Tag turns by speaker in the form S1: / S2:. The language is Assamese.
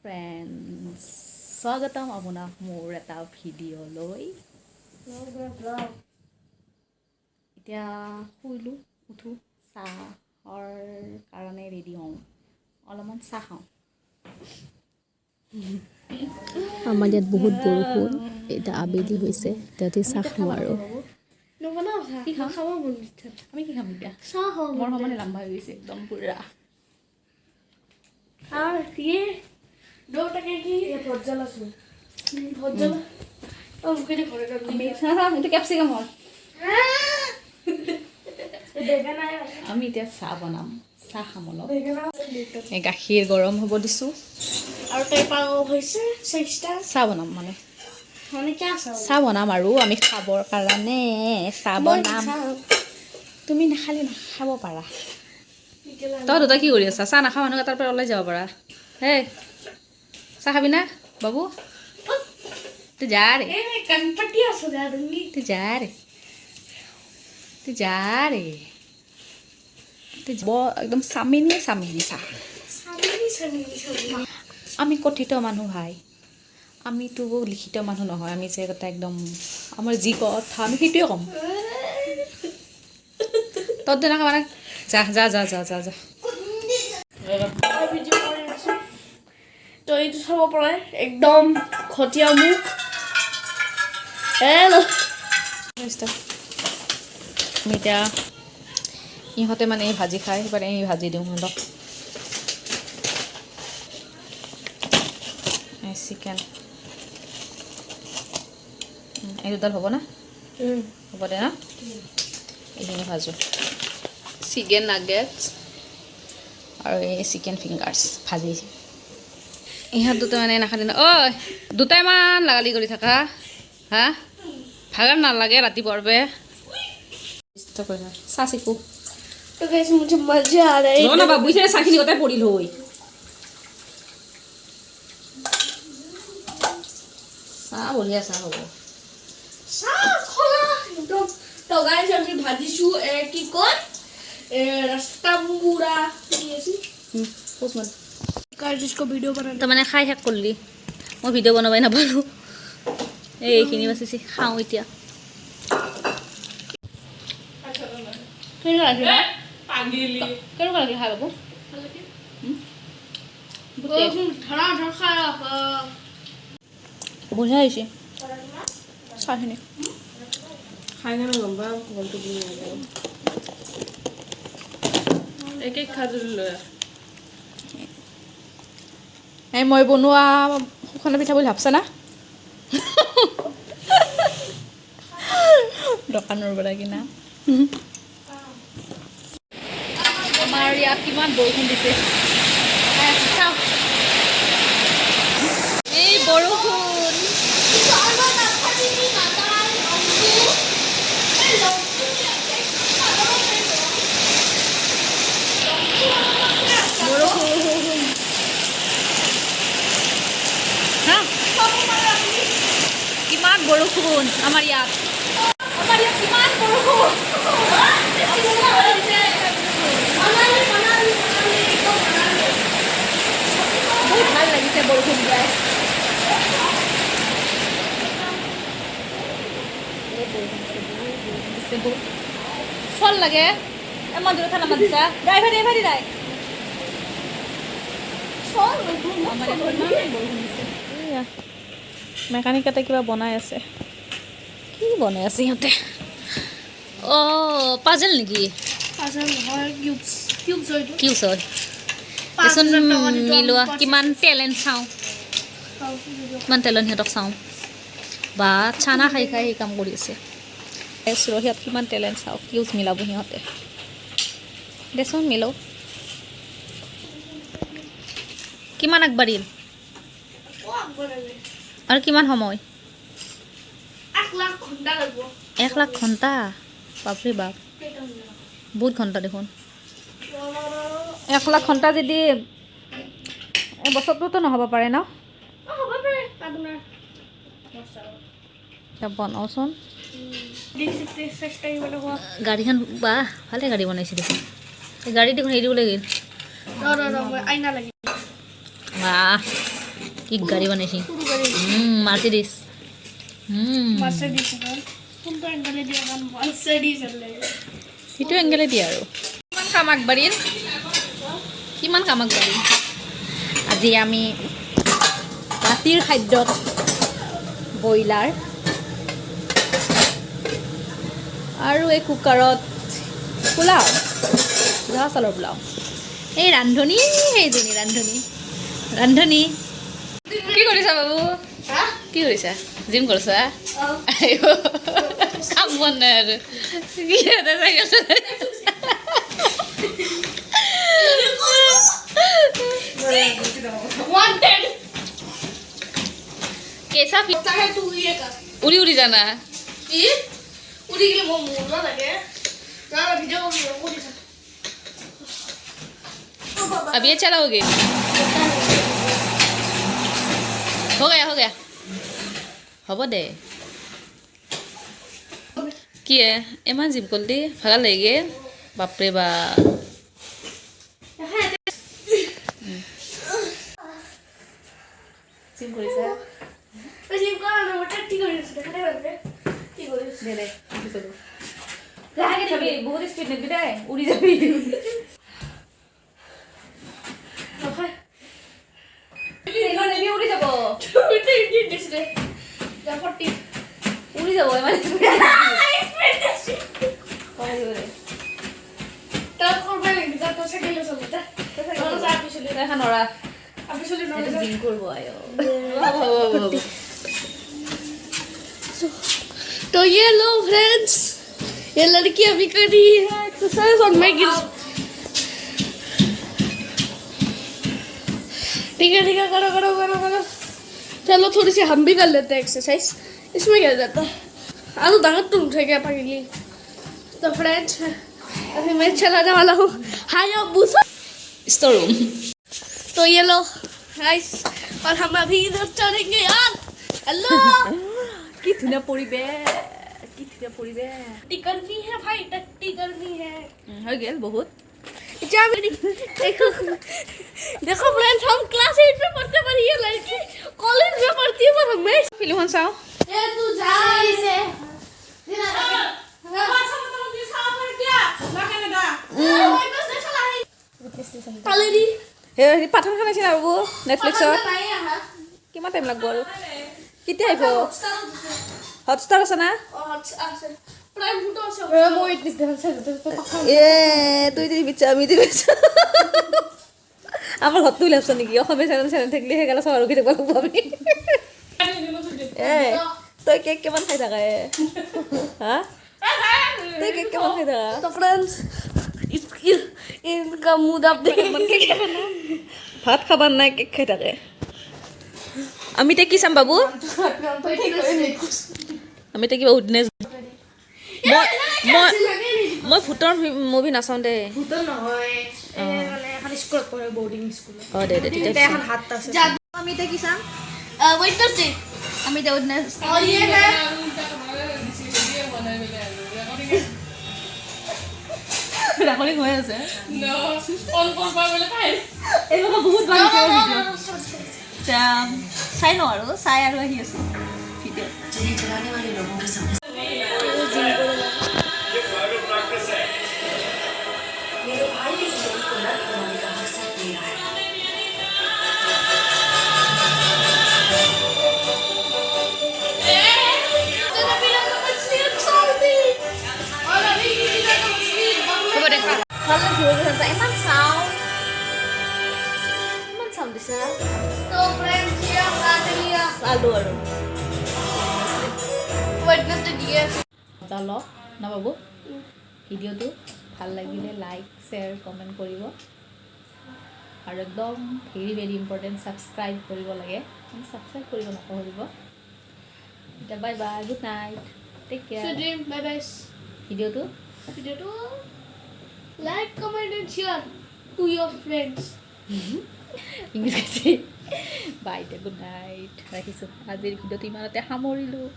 S1: ফ্ৰেণ্ডছ স্বাগতম আপোনাক মোৰ এটা ভিডিঅ'লৈ এতিয়া শুইলোঁ উঠো চাহৰ কাৰণে ৰেডি হওঁ অলপমান চাহ খাওঁ
S2: আমাৰ ইয়াত বহুত বৰষুণ এতিয়া আবেলি হৈছে তাতে চাহ খাওঁ আৰু
S1: কি খাম আমি কি খাম এতিয়া চাহ মোৰ সমানে লাম্বা হৈ গৈছে একদম পুৰা
S3: আর দিয়ে ডোটাকে কি ভজ্জা লাসু ভজ্জা ও মুখে করে দাও
S1: আমি চাহ এটা ক্যাপসিকাম হল
S3: দেখনা
S1: আমি এতিয়া চাহ বনাম চাহ খাম অলপ এই গাখীৰ গৰম হ'ব দিছোঁ
S3: আৰু তাই পাও হৈছে চেষ্টা
S1: চাহ বনাম মানে
S3: কি আছে
S1: চাহ বনাম আৰু আমি খাবৰ কাৰণে চাহ বনাম তুমি নাখালে নাখাব পাৰা তই দুটা কি কৰি আছা চাহ নাখা মানুহ এটাৰ পৰা ওলাই যাব পাৰা হে চাহ খাবি না বাবু তুই যা রে
S3: কনপটি আছে দা দুঙ্গি
S1: তুই যা রে তুই যা রে তুই একদম সামিনি সামিনি চাহ আমি কথিত মানুহ ভাই আমিতো লিখিত মানুহ নহয় আমি যে এটা একদম আমাৰ যি কথা আমি সেইটোৱে ক'ম তোৰ দিনাখন মানে যা যা যা যা যা যা
S3: ভিডিও কৰি আছো তো এইটো চাব পৰা একদম খটিয়া মুখ হেল্ল'
S1: আমি এতিয়া ইহঁতে মানে এই ভাজি খাই সেইকাৰণে এই ভাজি দিওঁ সিহঁতক চিকেন এই দুডাল হ'ব না হ'ব দে না এইখিনি ভাজোঁ চিকেন নাগেটছ আৰু এই চিকেন ফিংগাৰ্ছ ভাজি ইহঁত দুটা মানে নাখালে ঐ দুটাইমান লাগালি কৰি থাকা হা ভাগাৰ নালাগে ৰাতিপুৱাৰ বে চাহ চিকো
S3: तो गाइस मुझे मजा आ रहा है
S1: না বাবু ইছে চাহখিনি গোটেই পৰিল হৈ চাহ বঢ়িয়া চাহ হ'ব
S3: खोला एकदम तो गाइस আমি ভাজিছো কি কয় रास्ता पूरा ऐसी
S1: পোচমান
S3: गाइस इसको वीडियो बनाना
S1: তাৰ মানে খাই শেষ কৰিলি মই ভিডিঅ' বনাবই নাপালোঁ এইখিনি বাচিছে খাওঁ এতিয়া কেনেকুৱা লাগিল কেনেকুৱা লাগিল খাই বাবু
S3: ধৰা ধৰা খাই
S1: বঢ়িয়া হৈছে চাহখিনি
S3: খাই কেনে গম পাম গলটো দি এক এক খাজুৰি লৈ
S1: এই মই বনোৱা শুকান পিঠা বুলি ভাবছা না দোকানৰ পৰা কিনা আমাৰ ইয়াত কিমান বৰষুণ দিছে চাওঁ এই বৰষুণ কিমান বৰষুণ আমাৰ ইয়াত কিমান বৰষুণ বহুত ভাল লাগিছে বৰষুণ যায় চল লাগে ইমান দূৰত নামা দিছা ড্ৰাইভাৰ ড্ৰাইভাৰ দাই মেকানিক এটা কিবা বনাই আছে কি বনাই আছে সিহঁতে অ' পাজেল নেকি
S3: পাজল নহয় কিউবছ কিউবছ হয়তো
S1: কিউবছ হয় দেচোন মিলোৱা কিমান টেলেণ্ট চাওঁ কিমান টেলেণ্ট সিহঁতক চাওঁ বা চানা খাই খাই সেই কাম কৰি আছে সিহঁত কিমান টেলেণ্ট চাওঁ কিউবছ মিলাব সিহঁতে দেচোন মিলো কিমান আগবাঢ়িল আৰু কিমান সময়
S3: 1 লাখ ঘণ্টা লাগিব
S1: 1 লাখ ঘণ্টা বাপৰে বাপ বহুত ঘণ্টা দেখোন 1 লাখ ঘণ্টা যদি বছৰটোতো নহ'ব পাৰে ন
S3: হ'ব পাৰে আপোনাৰ
S1: বনাওচোন
S3: চেষ্টা কৰিব
S1: গাড়ীখন বা ভালে গাড়ী বনাইছে দেখোন এই গাড়ী দেখোন হেৰি দিব লাগিল
S3: আইনা লাগিব
S1: বাহ কি গাড়ী বনাইছি মাৰ্চিডিজ
S3: মাৰ্চিডিজ কোনটো এংগলে দিয়া কাম মাৰ্চিডিজ আছিলে
S1: সেইটো এংগলে দিয়ে আৰু কিমান কাম আগবাঢ়িল আজি আমি ৰাতিৰ খাদ্যত ব্ৰইলাৰ আৰু এই কুকাৰত পোলাও জহা চাউলৰ পোলাও এই ৰান্ধনী সেইজনী ৰান্ধনী কি কৰিছা বাবু কি কৰিছা জিম কৰিছা কাম বন নাই আৰু কি এটা চাইকেল
S3: wanted
S1: कैसा
S3: पता है तू ये कर
S1: उड़ी उड़ी जाना
S3: ये उड़ी के वो मोड़ना लगे ना वीडियो उड़ी जा
S1: अब ये चलाओगे हो गया হ'ব দে কি ইমান জিম কৰিলি ভাগা লাগে বাপৰে বা জিম কৰিছা
S3: जिम कर ना मोटा टी कर देखा दे टी कर
S1: দে দে লাগে যাবি বহুত স্পিড নেবি দে উৰি যাবি
S3: ओके
S1: এইখন নেবি উৰি যাব
S3: उल्टे इंडी दिसले जा 40
S1: উৰি যাব ইমান
S3: तब करबे नहीं जा तो साइकिल चलता और जा पिछले
S1: দেখা নৰা
S3: अब पिछले
S1: এটা
S3: ना
S1: জিম কৰিব আয়ো
S3: तो ये लो फ्रेंड्स ये लड़की अभी कर रही है एक्सरसाइज और मैं गिर ठीक है करो चलो थोड़ी सी हम भी कर लेते हैं एक्सरसाइज इसमें क्या जाता है आलू दागत तुम उठे क्या पाएंगे तो फ्रेंड्स अभी मैं चलाने वाला हूँ हाय अब्बू
S1: ষ্ট'ৰ ৰুম
S3: तो ये लो गाइस और हम अभी इधर चढ़ेंगे यार हेलो
S1: কি ধুনীয়া পৰিৱেশ
S3: टट्टी करनी है भाई टट्टी करनी है
S1: হৈ গ'ল বহুত
S3: क्या मेरी देखो फ्रेंड्स हम क्लास 8 में पढ़ते पर ये लड़की कॉलेज में पढ़ती है पर हमें
S1: ফিল্মখন চাওঁ
S3: ये तू जा इसे कालेरी
S1: সেই পাঠানখন আছে না বাবু নেটফ্লিক্সত কিমান টাইম লাগব আৰু কেতিয়া আহিব হটষ্টাৰ আছে না
S3: प्राइम फुटो से मैं इतनी देर से
S1: তুই দিবি বিচ্ছা আমি দিবি আমাৰ ঘৰটো ওলাইছ নেকি অসমীয়া চেনেল থাকিলে সেইকাৰণে চহৰ ৰখি থাকিব লাগিব আমি তই কেক কিমান খাই থাকা হা তই কেক কিমান খাই থাকা
S3: तो फ्रेंड्स इनका मूड आप देख
S1: ভাত খাবার নাই কেক খাই থাকে আমি এতিয়া কি চাম বাবু আমি এতিয়া কিবা উইটনেছ মই ভূতৰ মুভি নাচাওঁ দে
S3: ভূতৰ নহয় মানে এখন স্কুলত পঢ়ে বৰ্ডিং স্কুলত
S1: অঁ দে তেতিয়া
S3: এখন হাত আছে
S1: আমি এতিয়া কি চাম
S3: वेडनेसडे
S1: আমি এতিয়া উইটনেছ
S3: और ये है
S1: ৰেকৰ্ডিং হৈ আছে
S3: এইবিলাক
S1: বহুত ভাল চাই লওঁ আৰু চাই আৰু আহি আছোঁ ভিডিঅ' হ'ব দে ভালে ভিডিঅ' ইমান চাওঁ দিছে
S3: तो फ्रेंड्स ये काटलिया
S1: চালোঁ আৰু
S3: वेडनेसडे दिए
S1: চাল না বাবু ভিডিঅ'টো ভাল লাগিলে লাইক শ্বেয়াৰ কমেণ্ট কৰিব আৰু একদম ভেৰি ইম্পৰ্টেণ্ট ছাবস্ক্ৰাইব কৰিব লাগে ছাবস্ক্ৰাইব কৰিব নকৰিব এতিয়া bye bye good night take care
S3: dream bye bye
S1: ভিডিঅ'টো
S3: video to like comment and share to your friends
S1: English কৈছে বাই এতিয়া গুড নাইট ৰাখিছোঁ আজিৰ ভিডিঅ'টো ইমানতে সামৰিলোঁ